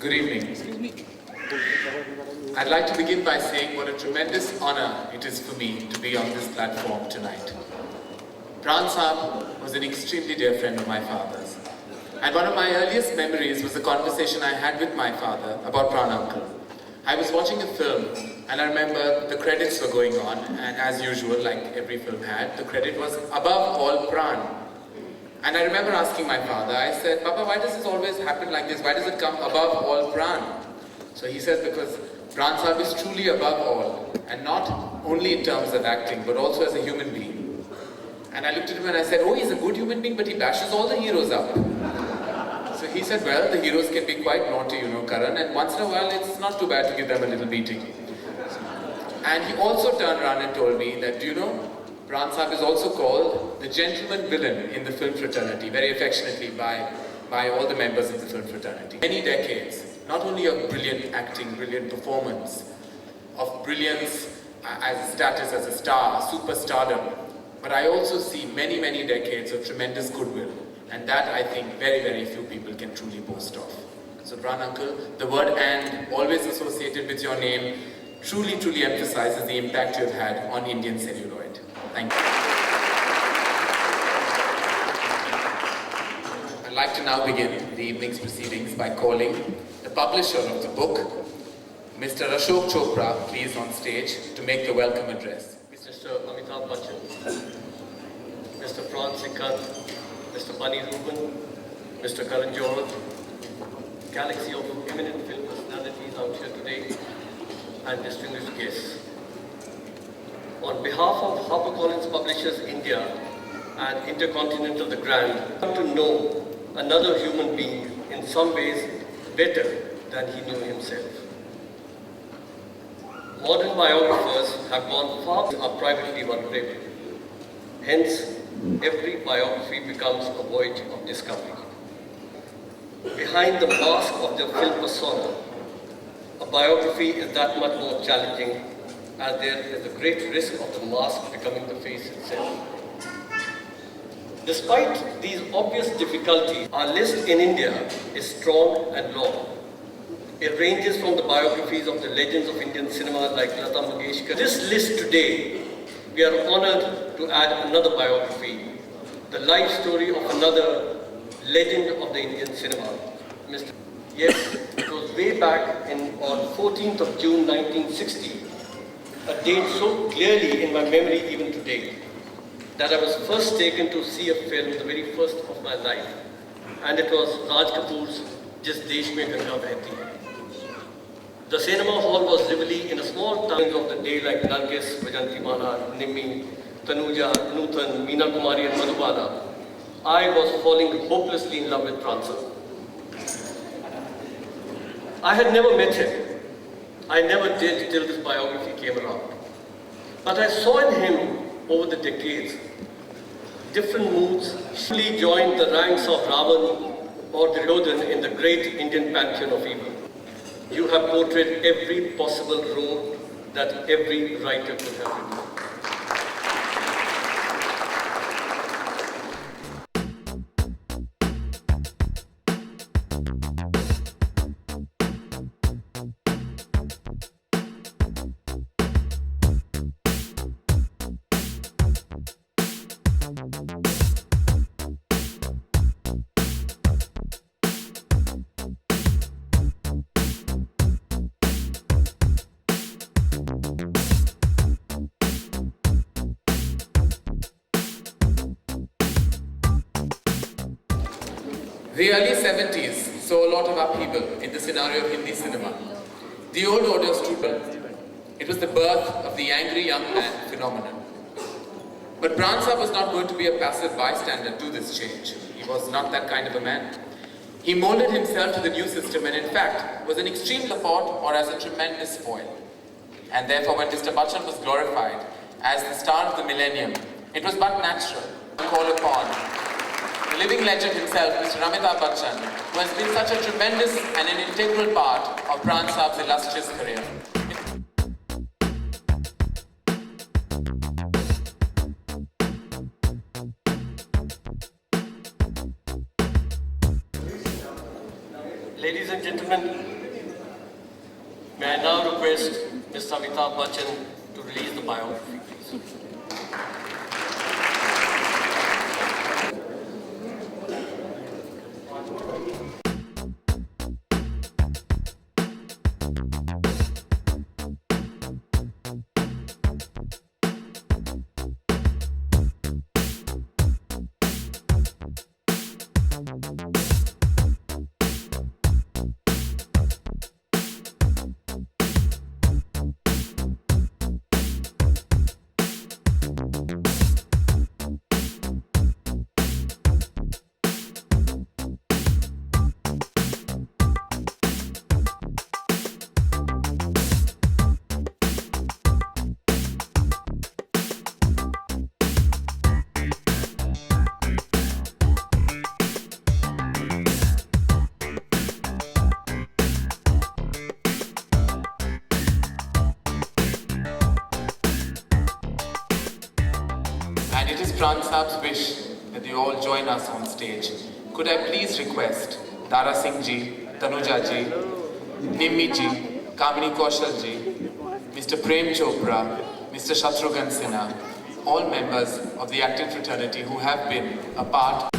Good evening. I'd like to begin by saying what a tremendous honor it is for me to be on this platform tonight. Pran Sahib was an extremely dear friend of my father's. And one of my earliest memories was a conversation I had with my father about Pran Uncle. I was watching a film and I remember the credits were going on, and as usual, like every film had, the credit was above all Pran. And I remember asking my father, I said, Papa, why does this always happen like this? Why does it come above all Pran? So he said, because Pran Sahib is truly above all, and not only in terms of acting, but also as a human being. And I looked at him and I said, oh, he's a good human being, but he bashes all the heroes up. So he said, well, the heroes can be quite naughty, Karan, and once in a while it's not too bad to give them a little beating. And he also turned around and told me that, do you know, Pran Sahib is also called the gentleman villain in the film fraternity, very affectionately by all the members of the film fraternity. Many decades, not only of brilliant acting, brilliant performance, of brilliance as a status as a star, superstardom, but I also see many, many decades of tremendous goodwill. And that, I think, very, very few people can truly boast of. So, Pran Uncle, the word "and" always associated with your name truly, truly emphasizes the impact you've had on Indian celluloid. Thank you. I'd like to now begin the evening's proceedings by calling the publisher of the book, Mr. Ashok Chopra, please on stage to make the welcome address. Mr. Amitabh Bachchan, Mr. Pran Sahib, Mr. Bunny Rubin, Mr. Karan Johar, galaxy of eminent film personalities out here today, and distinguished guests. On behalf of HarperCollins Publishers India and Intercontinental The Grand, I want to know another human being in some ways better than he knew himself. Modern biographers have gone far are privately vulnerable. Hence, every biography becomes a voyage of discovery. Behind the mask of the film persona, a biography is that much more challenging as there is a great risk of the mask becoming the face itself. Despite these obvious difficulties, our list in India is strong and long. It ranges from the biographies of the legends of Indian cinema like Lata Mangeshkar. This list today, we are honored to add another biography, the life story of another legend of the Indian cinema, Mr. Yes, it was way back on 14th of June 1960, a date so clearly in my memory even today, that I was first taken to see a film, the very first of my life, and it was Raj Kapoor's Jis Desh Mein Ganga Behti Hai. The cinema hall was Rivoli in a small town of the day like Nargis, Vajantimala, Nimmi, Tanuja, Nuthan, Meena Kumari and Madhubala. I was falling hopelessly in love with Pran Sahib. I had never met him. I never did till this biography came around. But I saw in him over the decades different moods. He joined the ranks of Ravan or Duryodhan in the great Indian pantheon of evil. You have portrayed every possible role that every writer could have written. The early 70s saw a lot of upheaval in the scenario of Hindi cinema. The old order stood well. It was the birth of the angry young man phenomenon. But Pran Sahib was not going to be a passive bystander to this change. He was not that kind of a man. He molded himself to the new system and in fact was an extreme support or as a tremendous foil. And therefore when Mr. Bachchan was glorified as the star of the millennium, it was but natural to call upon the living legend himself, Mr. Amitabh Bachchan, who has been such a tremendous and an integral part of Pran Sahib's illustrious career. Ladies and gentlemen, may I now request Mr. Amitabh Bachchan to release the biography, please. And it is Pran Saab's wish that you all join us on stage. Could I please request Dara Singh ji, Tanuja ji, Nimmi ji, Kamini Kaushal ji, Mr. Prem Chopra, Mr. Shatrughan Sinha, all members of the acting fraternity who have been a part